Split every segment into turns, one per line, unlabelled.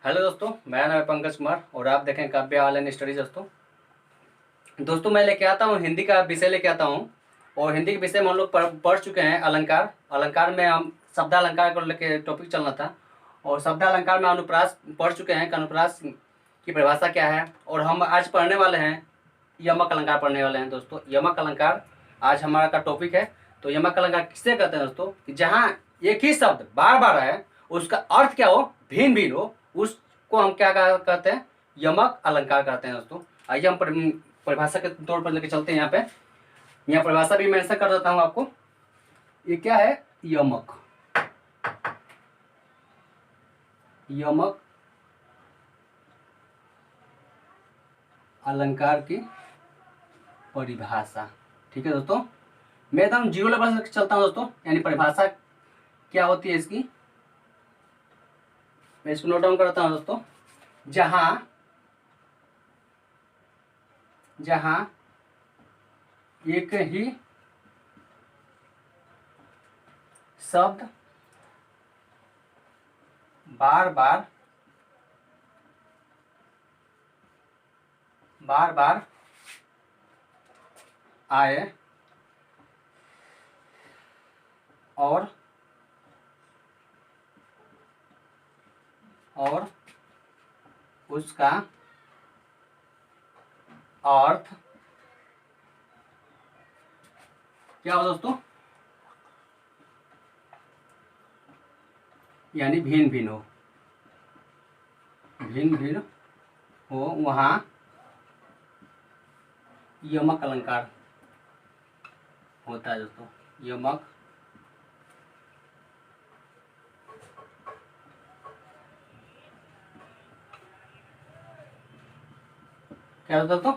Hello दोस्तों, मेरा नाम है पंकज कुमार और आप देखें काव्य ऑनलाइन स्टडीज। दोस्तों मैं लेके आता हूँ हिंदी का विषय लेके आता हूँ। और हिंदी के विषय में हम लोग पढ़ चुके हैं अलंकार। अलंकार में हम शब्दालंकार को लेके टॉपिक चलना था। और शब्दालंकार में अनुप्रास पढ़ चुके हैं कि अनुप्रास की परिभाषा क्या है। और हम आज पढ़ने वाले हैं यमक अलंकार पढ़ने वाले हैं दोस्तों। यमक अलंकार आज हमारा का टॉपिक है। तो यमक अलंकार किससे कहते हैं दोस्तों कि जहाँ एक ही शब्द बार बार आए, उसका अर्थ क्या हो, भिन्न भिन्न हो, उसको हम क्या कहते हैं, यमक अलंकार कहते हैं दोस्तों। आइए हम परिभाषा के तौर पर लेके चलते हैं। यहाँ परिभाषा भी मेंशन कर देता हूँ आपको। ये क्या है, यमक। यमक अलंकार की परिभाषा, ठीक है दोस्तों। मैं एकदम जीरो लेवल से चलता हूँ दोस्तों, यानी परिभाषा क्या होती है इसकी, मैं इसको नोट डाउन करता हूँ दोस्तों। जहां एक ही शब्द बार बार आए और उसका अर्थ क्या हो दोस्तों, यानी भिन्न भिन्न हो, वहां यमक अलंकार होता है दोस्तों। यमक क्या होता है दोस्तों,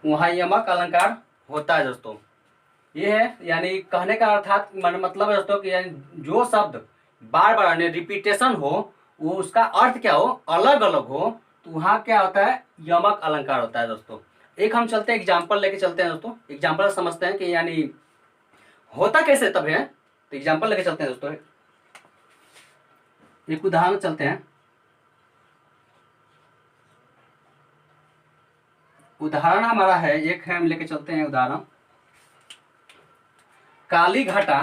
वहां यमक अलंकार होता है दोस्तों। ये है यानी कहने का अर्थात मतलब है दोस्तों कि यानी जो शब्द बार बार यानी रिपीटेशन हो, वो उसका अर्थ क्या हो, अलग अलग हो, तो वहाँ क्या होता है, यमक अलंकार होता है दोस्तों। एक हम चलते हैं एग्जाम्पल लेके चलते हैं दोस्तों। एग्जाम्पल समझते हैं कि यानी होता कैसे तब है। तो एग्जाम्पल लेके चलते हैं दोस्तों। एक उदाहरण चलते हैं। उदाहरण हमारा है एक है, हम लेके चलते हैं उदाहरण। काली घाटा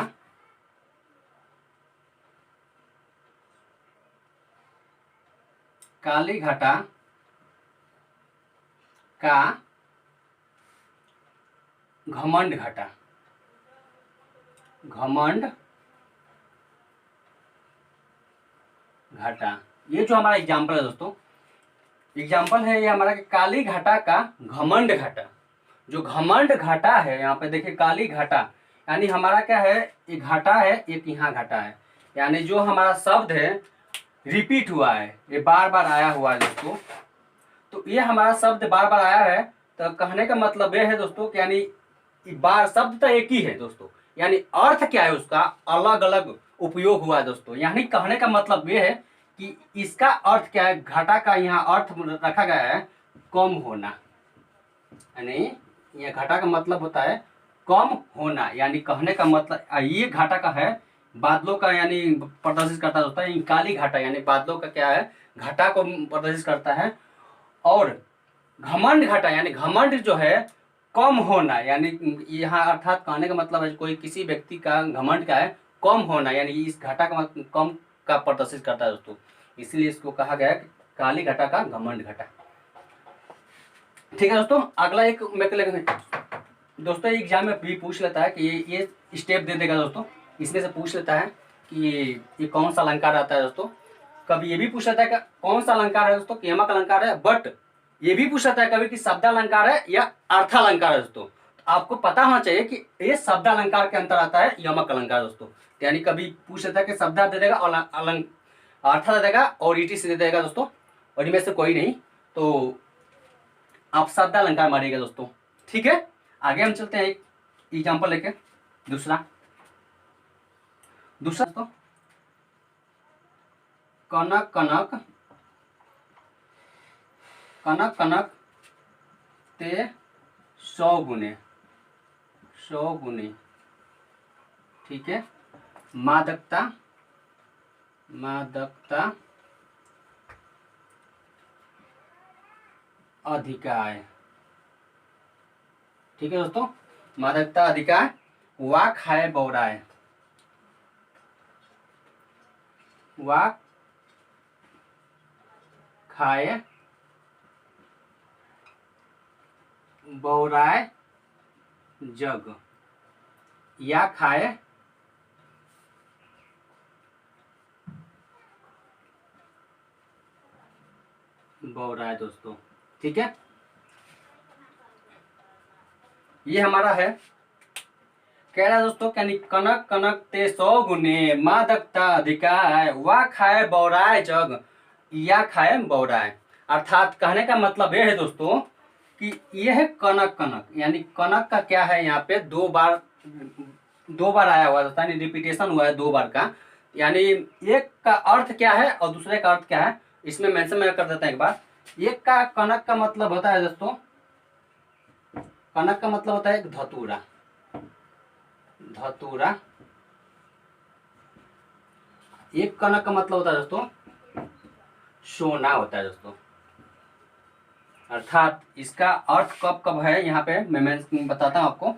का घमंड घाटा, ये जो हमारा एग्जाम्पल है दोस्तों, एग्जाम्पल है ये हमारा कि काली घाटा का घमंड घाटा। जो घमंड घाटा है, यहाँ पे देखिए काली घाटा यानी हमारा क्या है, एक घाटा है, एक यहाँ घाटा है, यानी जो हमारा शब्द है रिपीट हुआ है, ये बार बार आया हुआ है दोस्तों। तो ये हमारा शब्द बार बार आया है, तो कहने का मतलब ये है दोस्तों कि यानी बार शब्द तो एक ही है दोस्तों, यानी अर्थ क्या है उसका अलग अलग उपयोग हुआ है दोस्तों। यानी कहने का मतलब ये है कि इसका अर्थ क्या है, घाटा का यहाँ अर्थ रखा गया है कम होना, यानी ये घाटा का मतलब होता है कम होना। यानी कहने का मतलब ये घाटा का है बादलों का, यानी प्रदर्शित करता होता है। काली घाटा यानी बादलों का क्या है, घाटा को प्रदर्शित करता है। और घमंड घाटा यानी घमंड जो है कम होना, यानी यहाँ अर्थात कहने का मतलब है कोई किसी व्यक्ति का घमंड का है कम होना, यानी इस घाटा का मतलब कम का प्रदर्शित करता है दोस्तों। इसलिए इसको कहा गया है काली घाटा का घमंड घाटा। ठीक है दोस्तों, अगला एक मेरे को दोस्तों एग्जाम में भी पूछ लेता है कि ये स्टेप दे देगा दोस्तों, इसमें से पूछ लेता है कि ये कौन सा अलंकार आता है दोस्तों। कभी ये भी पूछ लेता है कि कौन सा अलंकार है दोस्तों, यमक अलंकार है, बट ये भी पूछ लेता है कभी कि शब्दालंकार है या अर्थालंकार है दोस्तों। तो आपको पता होना चाहिए कि ये शब्दालंकार के अंतर आता है यमक अलंकार दोस्तों। यानी कभी पूछ लेता है कि शब्द दे देगा और अर्थ दे देगा और ईटी से दे देगा दोस्तों, और इनमें से कोई नहीं, तो आप शब्दालंकार मारिएगा दोस्तों। ठीक है, आगे हम चलते हैं एक एग्जाम्पल लेके। दूसरा दोस्तों, कनक कनक ते 100 गुने, ठीक है। मादकता अधिकाय। ठीक है दोस्तों, मादकता अधिकाय। वा खाए बौराए, वा खाए बौराए जग, या खाए बौराए दोस्तों। ठीक है, ये हमारा है। कह रहा है दोस्तों, यानी कनक कनक ते 100 गुने, मादकता अधिकाय, वा खाए बौराए जग, या खाए बौराए। अर्थात कहने का मतलब यह है दोस्तों कि यह है कनक कनक, यानी कनक का क्या है, यहाँ पे दो बार आया हुआ है, रिपीटेशन हुआ है 2 बार का। यानी एक का अर्थ क्या है और दूसरे का अर्थ क्या है, इसमें मेंशन मैं कर देता हूं एक बार। एक का कनक का मतलब होता है दोस्तों, कनक का मतलब होता है एक धतूरा, धतूरा। एक कनक का मतलब होता है दोस्तों सोना होता है दोस्तों। अर्थात इसका अर्थ कब कब है, यहाँ पे मैं बताता हूँ आपको।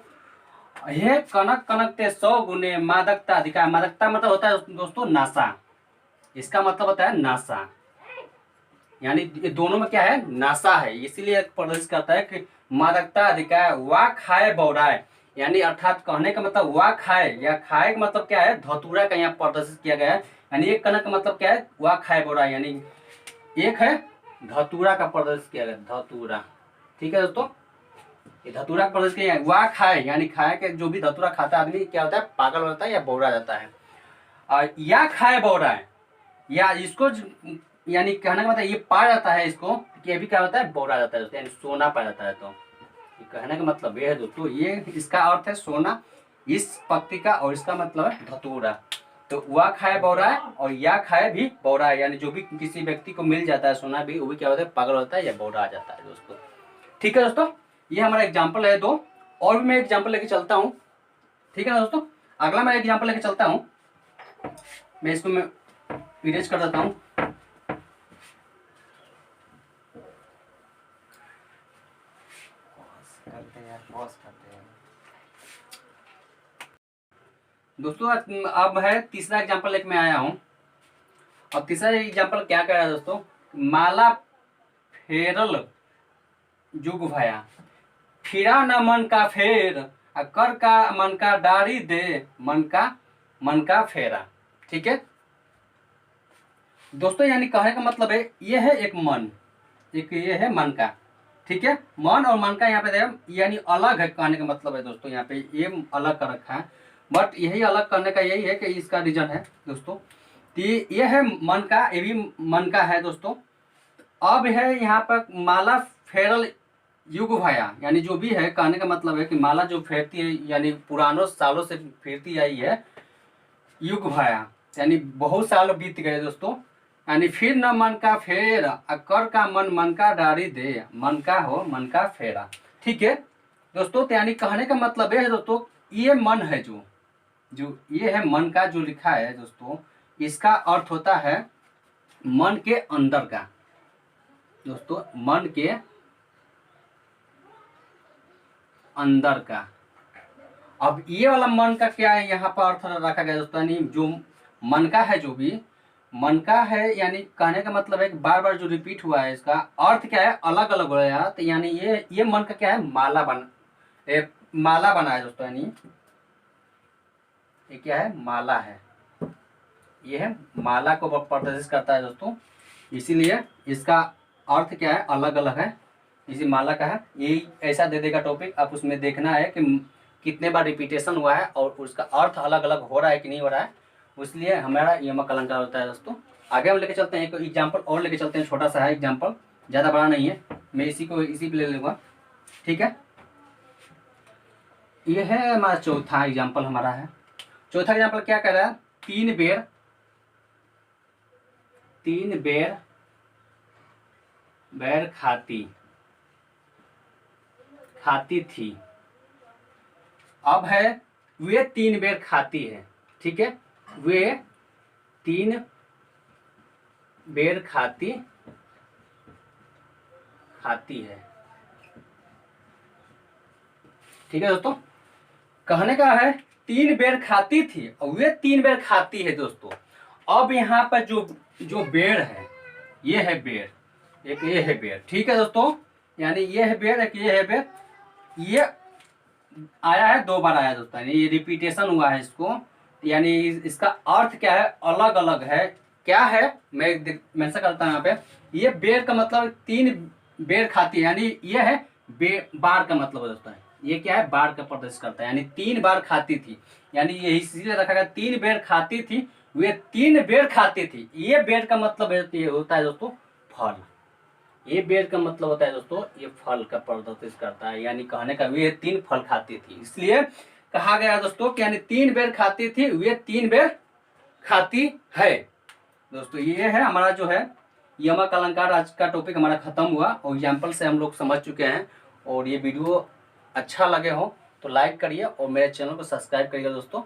हे कनक कनक ते 100 गुने, मादकता अधिकार। मादकता मतलब होता है दोस्तों नासा, इसका मतलब होता है नासा। यानी ये दोनों में क्या है, नासा है, इसीलिए प्रदर्शित करता है कि मादकता अधिकार, वा खाए बौराए। यानी अर्थात कहने का मतलब वा खाए, या खाए का मतलब क्या है, धतूरा का यहाँ प्रदर्शित किया गया है। यानी एक कनक का मतलब क्या है, वा खाए बौराए, यानी एक है धतूरा का प्रदर्शित किया गया, धतूरा। ठीक है दोस्तों, ये धतूरा का प्रदर्शित किया गया। वा खाए यानी खाए के, जो भी धतूरा खाता है आदमी क्या होता है, पागल हो जाता है या बौरा जाता है। और या खाए बौराए, या इसको यानी कहने का मतलब ये पा जाता है इसको, कि भी क्या होता है, बौरा जाता है, यानी सोना पा जाता है। तो कहने का मतलब ये है दोस्तों, ये इसका अर्थ है सोना इस पक्ति का, और इसका मतलब है धतूरा। तो वा खाए बौरा है और या खाए भी बौरा है, यानी जो भी किसी व्यक्ति को मिल जाता है सोना भी, वो भी क्या होता है, पागल होता है या बौरा आ जाता है दोस्तों। ठीक है दोस्तों, ये हमारा एग्जाम्पल है 2। और भी मैं एग्जाम्पल लेके चलता हूँ। ठीक है ना दोस्तों, अगला मैं एग्जाम्पल लेके चलता हूँ। मैं इसको मैं इरेज कर देता हूँ। दोस्तों अब है तीसरा एग्जाम्पल लेके मैं आया हूँ। और तीसरा एग्जाम्पल क्या कह रहा है दोस्तों, माला फेरल जुग भया, फिरा न मन का फेर, कर का मन का डारी दे, मन का फेरा। ठीक है दोस्तों, यानी कहने का मतलब है ये है एक मन, एक ये है मन का। ठीक है, मन और मन का यहाँ पे यानी अलग है, कहने का मतलब है दोस्तों, यहाँ पे ये अलग कर रखा है। बट यही अलग करने का यही है कि इसका रीजन है दोस्तों। तो ये है मन का, ये भी मन का है दोस्तों। अब है यहाँ पर माला फेरल युग भया, यानी जो भी है, कहने का मतलब है कि माला जो फेरती है, यानी पुरानों सालों से फेरती आई है, युग भया यानी बहुत साल बीत गए दोस्तों। यानी फिर न मन का फेर, कर का मन का डारी दे, मन का हो मन का फेरा। ठीक है दोस्तों, तो यानी कहने का मतलब है दोस्तों, ये मन है जो ये है मन का जो लिखा है दोस्तों, इसका अर्थ होता है मन के अंदर का दोस्तों, मन के अंदर का। अब ये वाला मन का क्या है, यहाँ पर अर्थ रखा गया दोस्तों, यानी जो मन का है, जो भी मन का है, यानी कहने का मतलब है कि बार बार जो रिपीट हुआ है, इसका अर्थ क्या है, अलग अलग हो रहा है। तो यानी ये मन का क्या है, माला बना है दोस्तों, यानी ये क्या है, माला है, ये है माला को प्रदर्शित करता है दोस्तों। इसीलिए इसका अर्थ क्या है, अलग अलग है, इसी माला का है। यही ऐसा दे देगा टॉपिक, आप उसमें देखना है कि कितने बार रिपीटेशन हुआ है और उसका अर्थ अलग अलग हो रहा है कि नहीं हो रहा है, इसलिए हमारा यमक अलंकार होता है दोस्तों। आगे हम लेके चलते हैं, एक एग्जाम्पल और लेके चलते हैं, छोटा सा है एग्जाम्पल, ज़्यादा बड़ा नहीं है, मैं इसी पे ले लूँगा। ठीक है, ये है हमारा चौथा एग्जाम्पल हमारा है। चौथा एग्जाम्पल क्या कह रहा है, तीन बेर बैर खाती थी। अब है वे 3 बेर खाती है। ठीक है, वे 3 बेर खाती है। ठीक है दोस्तों, कहने का है 3 बेर खाती थी और वे 3 बेर खाती है दोस्तों। अब यहाँ पर जो जो बेर है, ये है बेर, एक ये है बेर। ठीक है दोस्तों, यानी ये है बेर, एक ये है बेर। ये आया है 2 बार आया दोस्तों, यानी ये रिपीटेशन हुआ है इसको, यानी इसका अर्थ क्या है, अलग अलग है। क्या है, मैं मेंशन करता हूँ यहाँ पे। ये बेर का मतलब 3 बेर खाती है, यानी ये है बार का मतलब है दोस्तों। ये क्या है, बार का प्रदर्शित करता है, यानी 3 बार खाती थी, यानी ये इसीलिए रखा गया 3 बेर खाती थी, वे 3 बेर खाती थी। ये बेर का मतलब ये होता है दोस्तों फल। ये बेर का मतलब होता है दोस्तों ये फल का प्रदर्शित करता है, यानी कहने का वे 3 फल खाती थी, इसलिए कहा गया दोस्तों कि यानी 3 बेर खाती थी, वे 3 बेर खाती है। दोस्तों ये है हमारा जो है यमक अलंकार। आज का टॉपिक हमारा खत्म हुआ और एग्जाम्पल से हम लोग समझ चुके हैं। और ये वीडियो अच्छा लगे हो तो लाइक करिए और मेरे चैनल को सब्सक्राइब करिएगा दोस्तों।